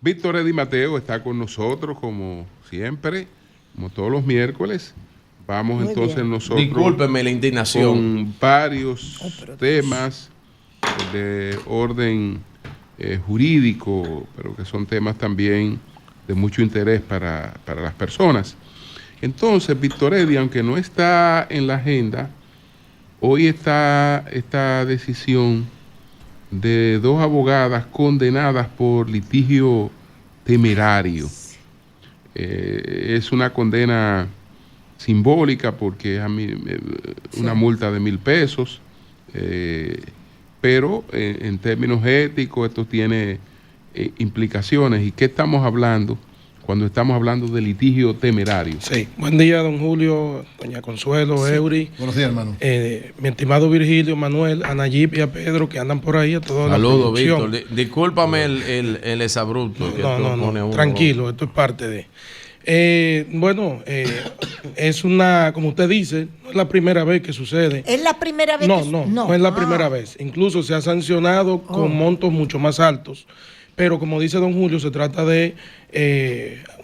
Víctor Eddie Mateo está con nosotros como siempre, como todos los miércoles. Vamos muy entonces bien. Nosotros. Discúlpeme la indignación. Con varios temas de orden jurídico, pero que son temas también de mucho interés para las personas. Entonces, Víctor Eddie, aunque no está en la agenda, hoy está esta decisión de 2 abogadas condenadas por litigio temerario. Es una condena simbólica porque es una multa de 1,000 pesos, pero en términos éticos esto tiene implicaciones. ¿Y qué estamos hablando cuando estamos hablando de litigio temerario? Sí, buen día, don Julio, doña Consuelo, Eury. Buenos días, hermano. Mi estimado Virgilio, Manuel, a Nayib y a Pedro que andan por ahí, a todos. Saludos, Víctor. Discúlpame el exabrupto. No, tranquilo, esto es parte de... es una, como usted dice, no es la primera vez que sucede. ¿Es la primera vez? No es la primera vez. Incluso se ha sancionado con montos mucho más altos. Pero como dice don Julio, se trata de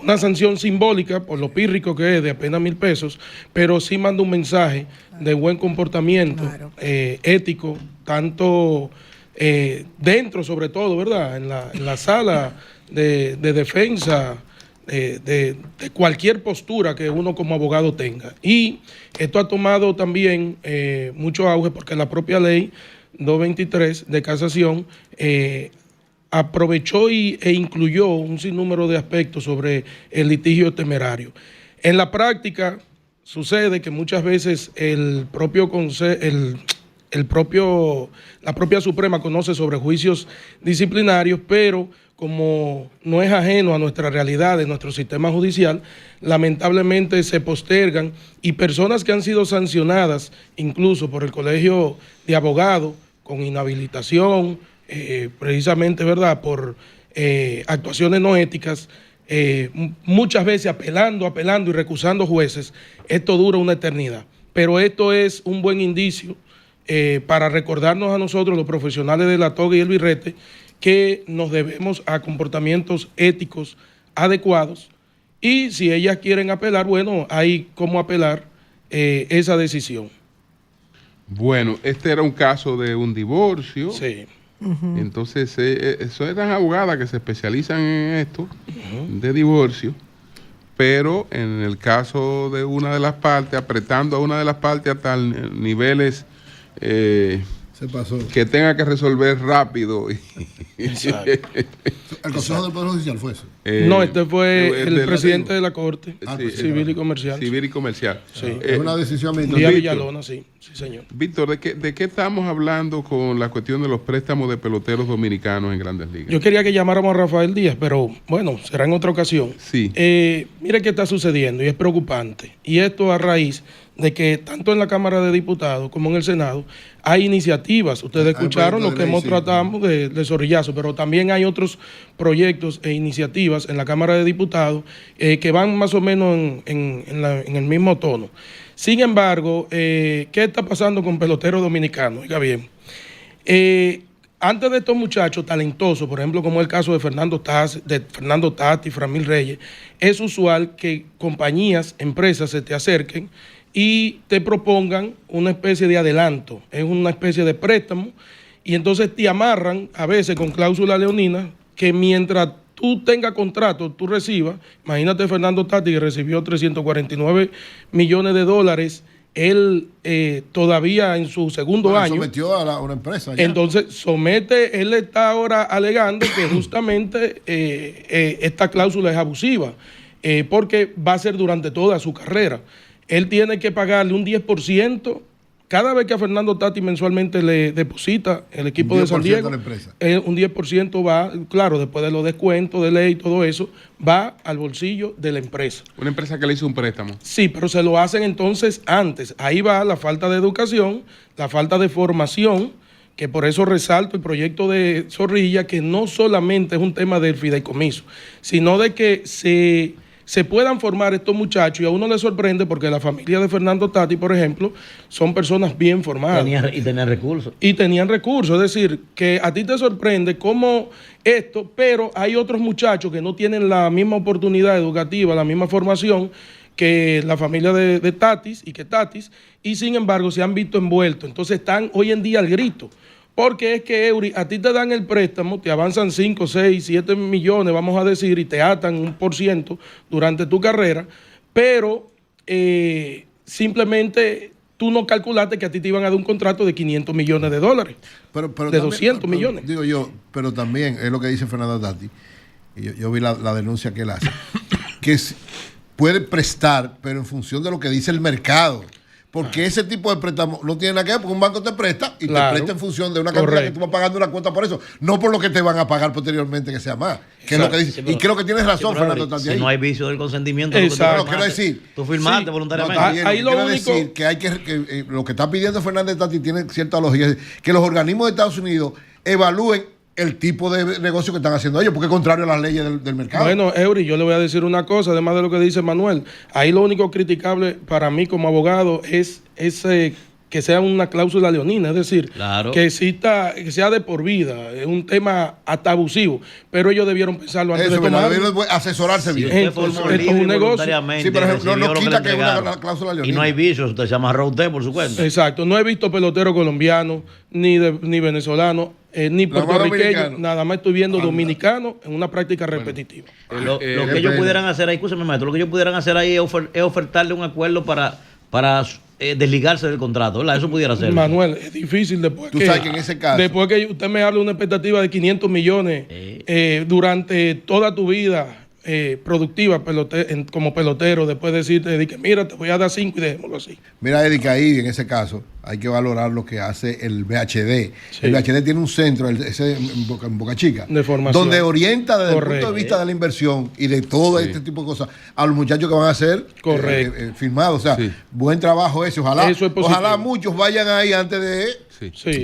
una sanción simbólica por lo pírrico que es de apenas 1,000 pesos, pero sí manda un mensaje de buen comportamiento, ético, tanto dentro sobre todo, ¿verdad? En la sala de defensa de cualquier postura que uno como abogado tenga. Y esto ha tomado también mucho auge porque la propia ley 223 de casación aprovechó e incluyó un sinnúmero de aspectos sobre el litigio temerario. En la práctica sucede que muchas veces la propia Suprema conoce sobre juicios disciplinarios, pero como no es ajeno a nuestra realidad, de nuestro sistema judicial, lamentablemente se postergan y personas que han sido sancionadas incluso por el Colegio de Abogados con inhabilitación, precisamente, ¿verdad?, por actuaciones no éticas, muchas veces apelando y recusando jueces, esto dura una eternidad. Pero esto es un buen indicio para recordarnos a nosotros, los profesionales de la toga y el birrete, que nos debemos a comportamientos éticos adecuados, y si ellas quieren apelar, bueno, hay cómo apelar esa decisión. Bueno, este era un caso de un divorcio. Sí. Entonces, eran abogadas que se especializan en esto, de divorcio, pero en el caso de una de las partes, apretando a una de las partes hasta niveles se pasó, que tenga que resolver rápido. ¿El Consejo del Poder Judicial fue eso? No, este fue el presidente de la Corte Civil y Comercial. Civil y Comercial. Sí. Es una decisión Díaz Villalona, sí, señor. Víctor, ¿de qué estamos hablando con la cuestión de los préstamos de peloteros dominicanos en Grandes Ligas? Yo quería que llamáramos a Rafael Díaz, pero bueno, será en otra ocasión. Sí. Mire qué está sucediendo y es preocupante. Y esto a raíz de que tanto en la Cámara de Diputados como en el Senado hay iniciativas. Ustedes escucharon lo que hemos tratado de zorrillazo, pero también hay otros proyectos e iniciativas en la Cámara de Diputados que van más o menos en el mismo tono. Sin embargo, ¿qué está pasando con peloteros dominicanos? Oiga bien, antes de estos muchachos talentosos, por ejemplo, como el caso de Fernando Tati, Framil Reyes, es usual que compañías, empresas se te acerquen y te propongan una especie de adelanto, es una especie de préstamo, y entonces te amarran a veces con cláusula leonina que mientras tú tengas contrato, tú recibas. Imagínate Fernando Tati, que recibió $349 millones, él todavía en su segundo año. Sometió a una empresa ya. Entonces él está ahora alegando que justamente esta cláusula es abusiva, porque va a ser durante toda su carrera. Él tiene que pagarle un 10% cada vez que a Fernando Tati mensualmente le deposita el equipo de San Diego. Un 10% va, claro, después de los descuentos de ley y todo eso, va al bolsillo de la empresa. Una empresa que le hizo un préstamo. Sí, pero se lo hacen entonces antes. Ahí va la falta de educación, la falta de formación, que por eso resalto el proyecto de Zorrilla, que no solamente es un tema del fideicomiso, sino de que se se puedan formar estos muchachos, y a uno le sorprende porque la familia de Fernando Tati, por ejemplo, son personas bien formadas. Tenían recursos. Y tenían recursos, es decir, que a ti te sorprende cómo esto, pero hay otros muchachos que no tienen la misma oportunidad educativa, la misma formación que la familia de Tatis y sin embargo se han visto envueltos. Entonces están hoy en día al grito. Porque es que, Eury, a ti te dan el préstamo, te avanzan 5, 6, 7 millones, vamos a decir, y te atan 1% durante tu carrera, pero simplemente tú no calculaste que a ti te iban a dar un contrato de $500 millones, pero de también, 200 millones. Digo yo, pero también es lo que dice Fernando Tati, y yo vi la denuncia que él hace, que puede prestar, pero en función de lo que dice el mercado. Porque ese tipo de préstamo no tiene nada que ver, porque un banco te presta y te presta en función de una cantidad que tú vas pagando una cuota por eso, no por lo que te van a pagar posteriormente que sea más. Que es lo que dice. Sí, y creo que tienes razón, Fernando Tati. Si no hay vicio del consentimiento, exacto. Quiero decir, tú firmaste voluntariamente. Ahí lo único decir que hay que lo que está pidiendo Fernández Tati tiene cierta lógica, que los organismos de Estados Unidos evalúen el tipo de negocio que están haciendo ellos, porque es contrario a las leyes del mercado. Bueno, Eury, yo le voy a decir una cosa, además de lo que dice Manuel. Ahí lo único criticable para mí como abogado es que sea una cláusula leonina, es decir, que sea de por vida, es un tema hasta abusivo, pero ellos debieron pensarlo antes de tomarlo. Asesorarse bien. Esto es un negocio. Sí, pero no quita que es una cláusula leonina. Y no hay vicios, usted se amarró usted por su cuenta. Exacto, no he visto pelotero colombiano, ni venezolano, ni puertorriqueño, nada más estoy viendo dominicano en una práctica repetitiva. Lo que ellos pudieran hacer ahí, escúchame, maestro, lo que ellos pudieran hacer ahí es ofertarle un acuerdo para desligarse del contrato, ¿verdad? Eso pudiera ser. Manuel, es difícil después sabes que en ese caso, después que usted me hable de una expectativa de 500 millones durante toda tu vida productiva como pelotero, después decirte que mira, te voy a dar 5 y dejémoslo así. Mira, Eddie, que ahí en ese caso hay que valorar lo que hace el VHD. Sí. El VHD tiene un centro, ese en Boca Chica, de formación, donde orienta desde el punto de vista de la inversión y de todo este tipo de cosas a los muchachos que van a ser firmados. O sea, buen trabajo ese. Ojalá muchos vayan ahí antes de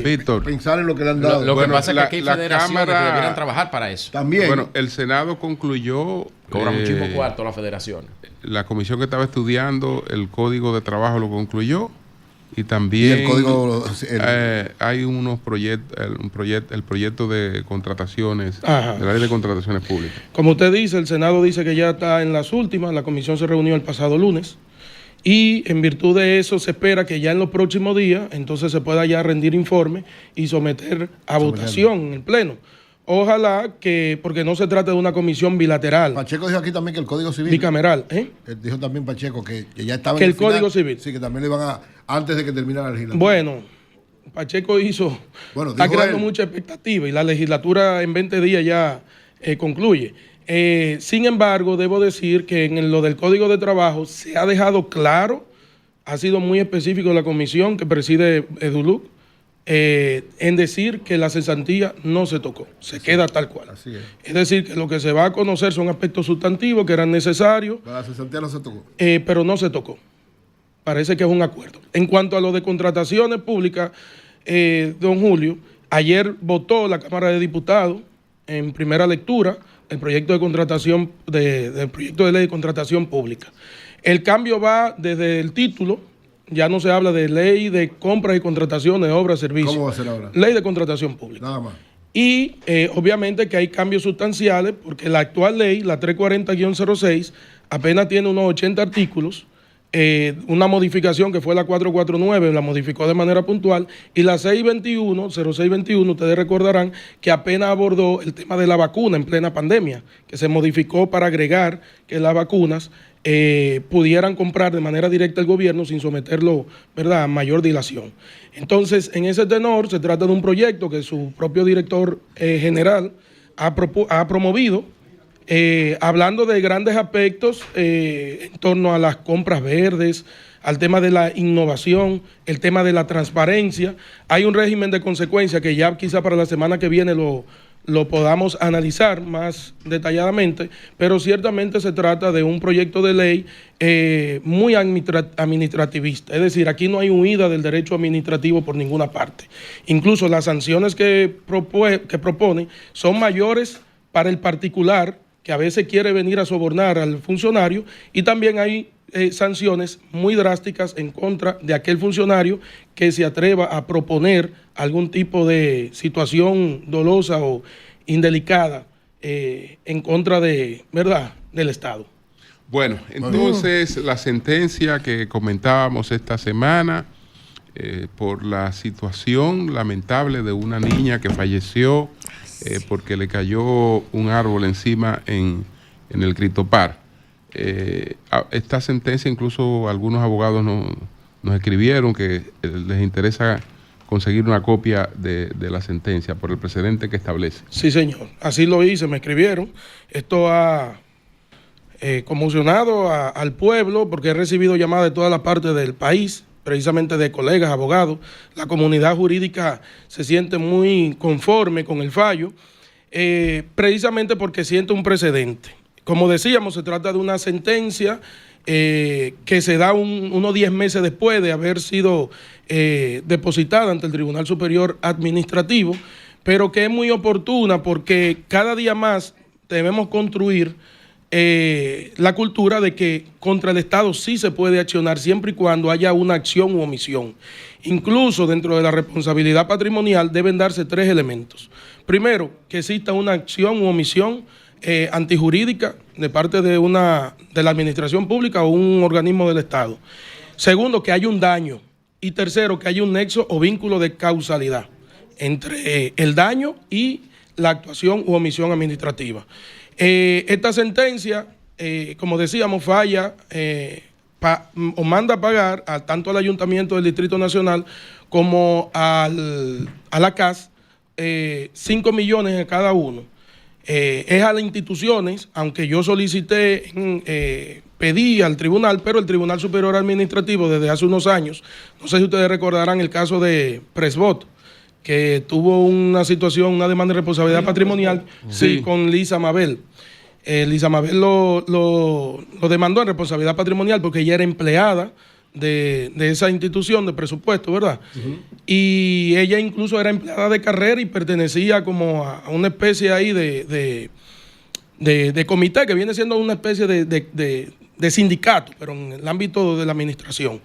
Víctor, pensar en lo que le han dado. Lo que pasa es que aquí hay federaciones que debieran trabajar para eso. También. Bueno, el Senado concluyó. Cobra muchísimo cuarto la federación. La comisión que estaba estudiando el código de trabajo lo concluyó. Y también ¿y el código, hay unos proyectos, el proyecto de contrataciones, de la ley de contrataciones públicas. Como usted dice, el Senado dice que ya está en las últimas. La comisión se reunió el pasado lunes. Y en virtud de eso se espera que ya en los próximos días entonces se pueda ya rendir informe y someter a votación en el Pleno. Ojalá que, porque no se trata de una comisión bilateral. Pacheco dijo aquí también que el Código Civil. Bicameral, Dijo también Pacheco que ya estaba que el Código Civil. Sí, que también le iban antes de que terminara la legislatura. Bueno, Pacheco está creando mucha expectativa y la legislatura en 20 días ya concluye. Sin embargo, debo decir que en lo del Código de Trabajo se ha dejado claro, ha sido muy específico la comisión que preside Eduluc, en decir que la cesantía no se tocó, se queda tal cual. Así es. Es decir, que lo que se va a conocer son aspectos sustantivos que eran necesarios. La cesantía no se tocó. Pero no se tocó. Parece que es un acuerdo. En cuanto a lo de contrataciones públicas, don Julio, ayer votó la Cámara de Diputados en primera lectura el proyecto de contratación, del proyecto de ley de contratación pública. El cambio va desde el título. Ya no se habla de ley de compras y contrataciones, obras, servicios. ¿Cómo va a ser ahora? Ley de contratación pública. Nada más. Y obviamente que hay cambios sustanciales porque la actual ley, la 340-06, apenas tiene unos 80 artículos. Una modificación que fue la 449, la modificó de manera puntual. Y la 0621, ustedes recordarán que apenas abordó el tema de la vacuna en plena pandemia, que se modificó para agregar que las vacunas pudieran comprar de manera directa el gobierno sin someterlo, ¿verdad?, a mayor dilación. Entonces, en ese tenor, se trata de un proyecto que su propio director general ha promovido, hablando de grandes aspectos en torno a las compras verdes, al tema de la innovación, el tema de la transparencia. Hay un régimen de consecuencia que ya quizá para la semana que viene lo podamos analizar más detalladamente, pero ciertamente se trata de un proyecto de ley muy administrativista. Es decir, aquí no hay huida del derecho administrativo por ninguna parte. Incluso las sanciones que propone son mayores para el particular que a veces quiere venir a sobornar al funcionario, y también hay sanciones muy drásticas en contra de aquel funcionario que se atreva a proponer algún tipo de situación dolosa o indelicada en contra de, ¿verdad?, del Estado. Bueno, entonces la sentencia que comentábamos esta semana por la situación lamentable de una niña que falleció porque le cayó un árbol encima en el Critopar. Esta sentencia, incluso algunos abogados nos escribieron que les interesa conseguir una copia de la sentencia por el precedente que establece. Sí, señor. Así lo hice, me escribieron. Esto ha conmocionado al pueblo, porque he recibido llamadas de todas las partes del país, precisamente de colegas, abogados. La comunidad jurídica se siente muy conforme con el fallo, precisamente porque siente un precedente. Como decíamos, se trata de una sentencia que se da unos 10 meses después de haber sido depositada ante el Tribunal Superior Administrativo, pero que es muy oportuna porque cada día más debemos construir la cultura de que contra el Estado sí se puede accionar siempre y cuando haya una acción u omisión. Incluso dentro de la responsabilidad patrimonial deben darse 3 elementos. Primero, que exista una acción u omisión antijurídica de parte de la administración pública o un organismo del Estado. Segundo, que haya un daño. Y tercero, que haya un nexo o vínculo de causalidad entre el daño y la actuación u omisión administrativa. Esta sentencia, como decíamos, falla o manda a pagar tanto al Ayuntamiento del Distrito Nacional como a la CAS 5 millones a cada uno. Es a las instituciones, aunque yo solicité, pedí al tribunal, pero el Tribunal Superior Administrativo desde hace unos años, no sé si ustedes recordarán el caso de Presbot, que tuvo una situación, una demanda de responsabilidad patrimonial, sí, con Lisa Mabel. Lisa Mabel lo demandó en responsabilidad patrimonial porque ella era empleada de esa institución de presupuesto, ¿verdad? Y ella incluso era empleada de carrera y pertenecía como a una especie ahí de comité, que viene siendo una especie de sindicato, pero en el ámbito de la administración.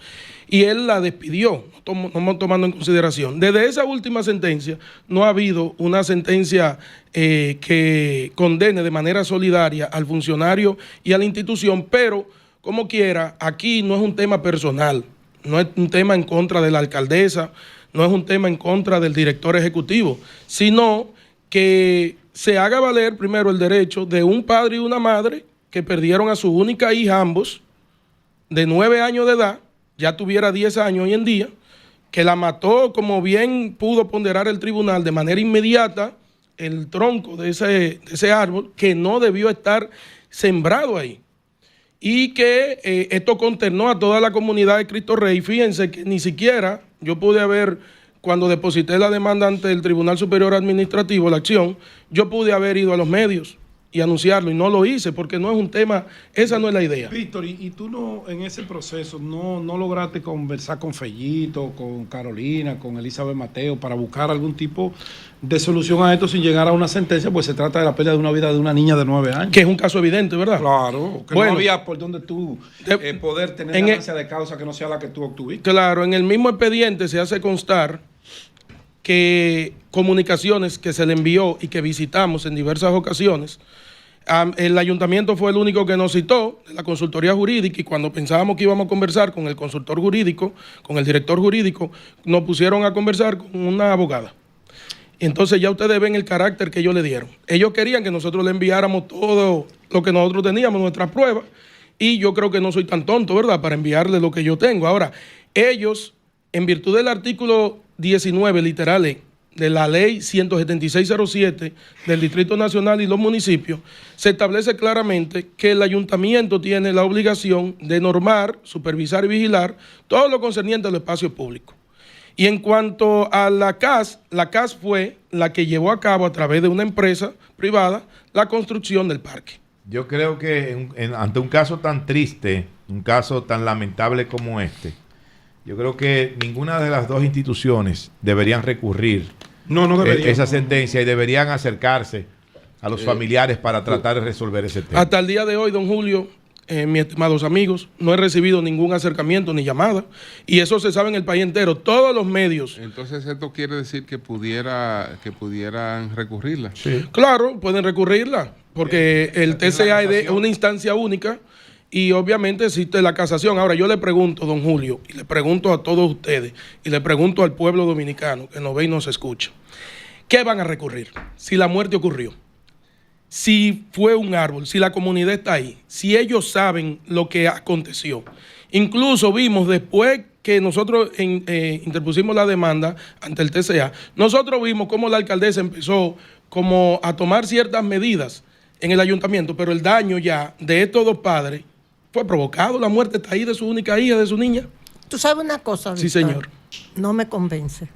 Y él la despidió, no tomando en consideración. Desde esa última sentencia no ha habido una sentencia que condene de manera solidaria al funcionario y a la institución, pero como quiera, aquí no es un tema personal, no es un tema en contra de la alcaldesa, no es un tema en contra del director ejecutivo, sino que se haga valer primero el derecho de un padre y una madre que perdieron a su única hija, ambos, de 9 años de edad, ya tuviera 10 años hoy en día, que la mató, como bien pudo ponderar el tribunal, de manera inmediata, el tronco de ese árbol, que no debió estar sembrado ahí. Y que esto consternó a toda la comunidad de Cristo Rey. Fíjense que ni siquiera yo pude haber, cuando deposité la demanda ante el Tribunal Superior Administrativo, la acción, yo pude haber ido a los medios y anunciarlo, y no lo hice porque no es un tema, esa no es la idea. Víctor, y tú no, en ese proceso no lograste conversar con Fellito, con Carolina, con Elizabeth Mateo para buscar algún tipo de solución a esto sin llegar a una sentencia, pues se trata de la pérdida de una vida de una niña de 9 años. Que es un caso evidente, ¿verdad? Claro, que bueno, no había por donde tú poder tener ganancia de causa que no sea la que tú obtuviste. Claro, en el mismo expediente se hace constar que comunicaciones que se le envió y que visitamos en diversas ocasiones, el ayuntamiento fue el único que nos citó de la consultoría jurídica, y cuando pensábamos que íbamos a conversar con el consultor jurídico, con el director jurídico, nos pusieron a conversar con una abogada. Entonces ya ustedes ven el carácter que ellos le dieron. Ellos querían que nosotros le enviáramos todo lo que nosotros teníamos, nuestras pruebas, y yo creo que no soy tan tonto, ¿verdad?, para enviarle lo que yo tengo. Ahora, ellos, en virtud del artículo 19, literal, de la ley 17607 del Distrito Nacional y los municipios, se establece claramente que el ayuntamiento tiene la obligación de normar, supervisar y vigilar todo lo concerniente al espacio público. Y en cuanto a la CAS fue la que llevó a cabo a través de una empresa privada la construcción del parque. Yo creo que ante un caso tan triste, un caso tan lamentable como este, yo creo que ninguna de las dos instituciones deberían recurrir esa sentencia y deberían acercarse a los familiares para tratar de resolver ese tema. Hasta el día de hoy, don Julio, mis estimados amigos, no he recibido ningún acercamiento ni llamada. Y eso se sabe en el país entero. Todos los medios. Entonces esto quiere decir que pudieran recurrirla. Sí. Claro, pueden recurrirla, porque el TCA es una instancia única y obviamente existe la casación. Ahora yo le pregunto, don Julio, y le pregunto a todos ustedes, y le pregunto al pueblo dominicano que nos ve y nos escucha, ¿qué van a recurrir si la muerte ocurrió? Si fue un árbol, si la comunidad está ahí, si ellos saben lo que aconteció. Incluso vimos después que nosotros interpusimos la demanda ante el TCA, nosotros vimos cómo la alcaldesa empezó como a tomar ciertas medidas en el ayuntamiento, pero el daño ya de estos dos padres fue provocado. La muerte está ahí de su única hija, de su niña. ¿Tú sabes una cosa, Víctor? Sí, señor. No me convence.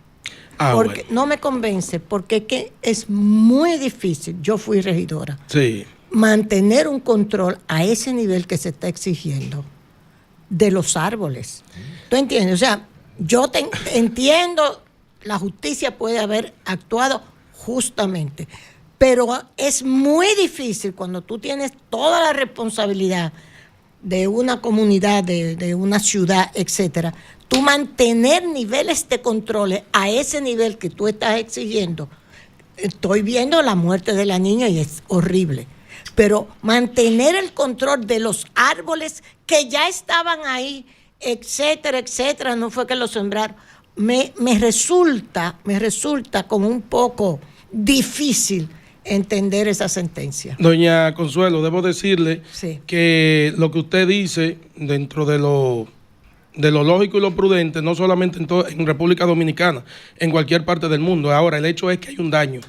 Bueno. No me convence porque es muy difícil, yo fui regidora, Sí. mantener un control a ese nivel que se está exigiendo de los árboles. ¿Tú entiendes? O sea, yo entiendo, la justicia puede haber actuado justamente, pero es muy difícil cuando tú tienes toda la responsabilidad de una comunidad, de una ciudad, etcétera, tú mantener niveles de controles a ese nivel que tú estás exigiendo. Estoy viendo la muerte de la niña y es horrible, pero mantener el control de los árboles que ya estaban ahí, etcétera, etcétera, no fue que los sembraron, me resulta como un poco difícil entender esa sentencia. Doña Consuelo, debo decirle Sí. que lo que usted dice dentro de lo lógico y lo prudente, no solamente en República Dominicana, en cualquier parte del mundo. Ahora, el hecho es que hay un daño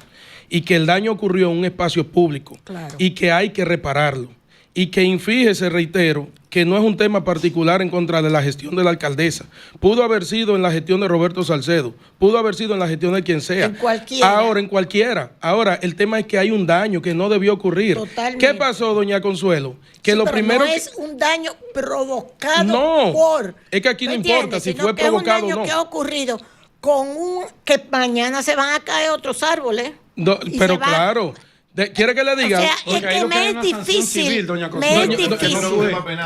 y que el daño ocurrió en un espacio público. Claro. Y que hay que repararlo. Y que fíjese, reitero, que no es un tema particular en contra de la gestión de la alcaldesa. Pudo haber sido en la gestión de Roberto Salcedo, pudo haber sido en la gestión de quien sea. En cualquiera. Ahora, en cualquiera. Ahora, el tema es que hay un daño que no debió ocurrir. Totalmente. ¿Qué pasó, doña Consuelo? Que Sí, lo pero primero no es un daño provocado No, por... es que aquí no ¿tú importa entiendes? si Sino fue que es provocado o un daño no. que ha ocurrido con que mañana se van a caer otros árboles. Y pero se va- claro, ¿quiere que le diga? O sea, Oiga, es ahí que lo que hay me una es sanción difícil. civil, doña Me Consuelo. es Doña- difícil.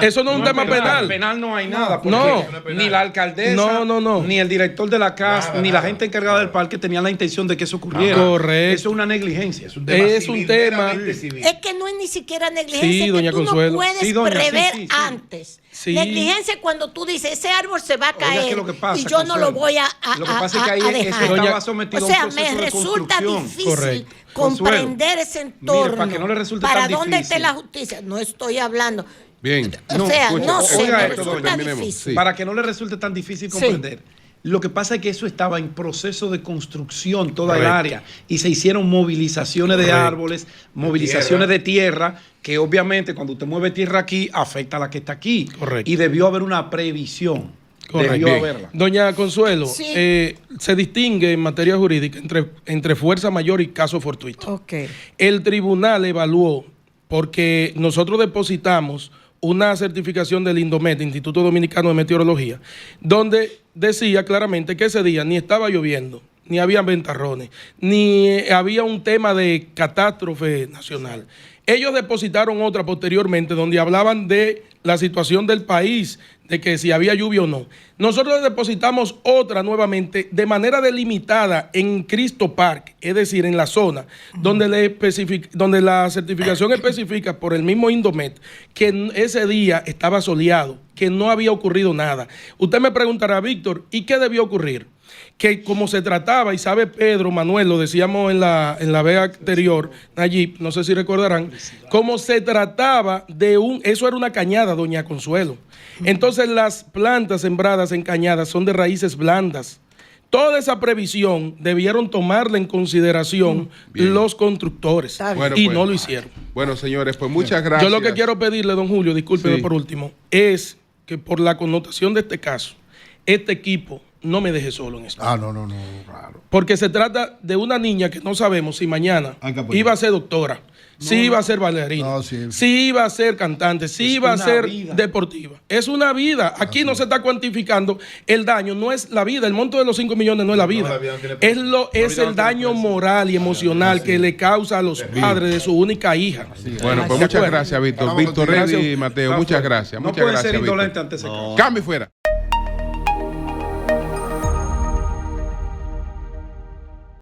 Eso no es un tema penal. Penal no hay nada. Porque No. Ni la alcaldesa, No. ni el director de la casa, ni la gente encargada del parque tenían la intención de que eso ocurriera. Correcto. Eso es una negligencia. Es un tema. Es que no es ni siquiera negligencia, Sí, es que doña tú Consuelo. no puedes Sí, doña, prever sí. antes. Sí. Negligencia es cuando tú dices, ese árbol se va a Oiga, caer que lo que pasa, y yo no lo Consuelo, voy a lo que pasa es que ahí a eso dejar. estaba sometido o a un sea, proceso me de resulta construcción. difícil Correcto. comprender ese entorno. Mire, para que no le resulte ¿Para tan dónde difícil? esté la justicia? No estoy hablando. Bien. O sea, escuche, no sé, oiga me esto, resulta terminemos. difícil. Sí. Para que no le resulte tan difícil Sí. comprender. Lo que pasa es que eso estaba en proceso de construcción, toda el Correcto. área, y se hicieron movilizaciones de Correcto. árboles, movilizaciones de tierra, que obviamente cuando usted mueve tierra aquí, afecta a la que está aquí. Correcto. Y debió haber una previsión. Correcto. Debió Bien. haberla. Doña Consuelo, Sí. se distingue en materia jurídica entre fuerza mayor y caso fortuito. Ok. El tribunal evaluó, porque nosotros depositamos una certificación del INDOMET, Instituto Dominicano de Meteorología, donde decía claramente que ese día ni estaba lloviendo, ni había ventarrones, ni había un tema de catástrofe nacional. Ellos depositaron otra posteriormente donde hablaban de la situación del país, de que si había lluvia o no. Nosotros depositamos otra nuevamente de manera delimitada en Cristo Park, es decir, en la zona donde la certificación especifica por el mismo Indomet que ese día estaba soleado, que no había ocurrido nada. Usted me preguntará, Víctor, ¿y qué debió ocurrir? Que como se trataba, y sabe Pedro, Manuel, lo decíamos en la vez anterior, Nayib, no sé si recordarán, como se trataba de eso era una cañada, doña Consuelo. Entonces las plantas sembradas en cañadas son de raíces blandas. Toda esa previsión debieron tomarla en consideración Bien. los constructores, Está bien. Bueno, y pues, no lo hicieron. Bueno, señores, pues muchas gracias. Yo lo que quiero pedirle, don Julio, discúlpeme Sí. por último, es que por la connotación de este caso, este equipo no me deje solo en esto. No, claro. Porque se trata de una niña que no sabemos si mañana Hay que apoyar. iba a ser doctora, si iba a ser bailarina, si iba a ser cantante, si iba a ser deportiva. Es una vida. Aquí no se está cuantificando el daño, no es la vida. El monto de los 5 millones no es la vida. Es el daño moral y emocional que le causa a los padres de su única hija. Bueno, pues muchas gracias, Víctor. Víctor, Reni y Mateo, muchas gracias. No Muchas puede gracias, ser Víctor. indolente ante ese caso. Cambio fuera.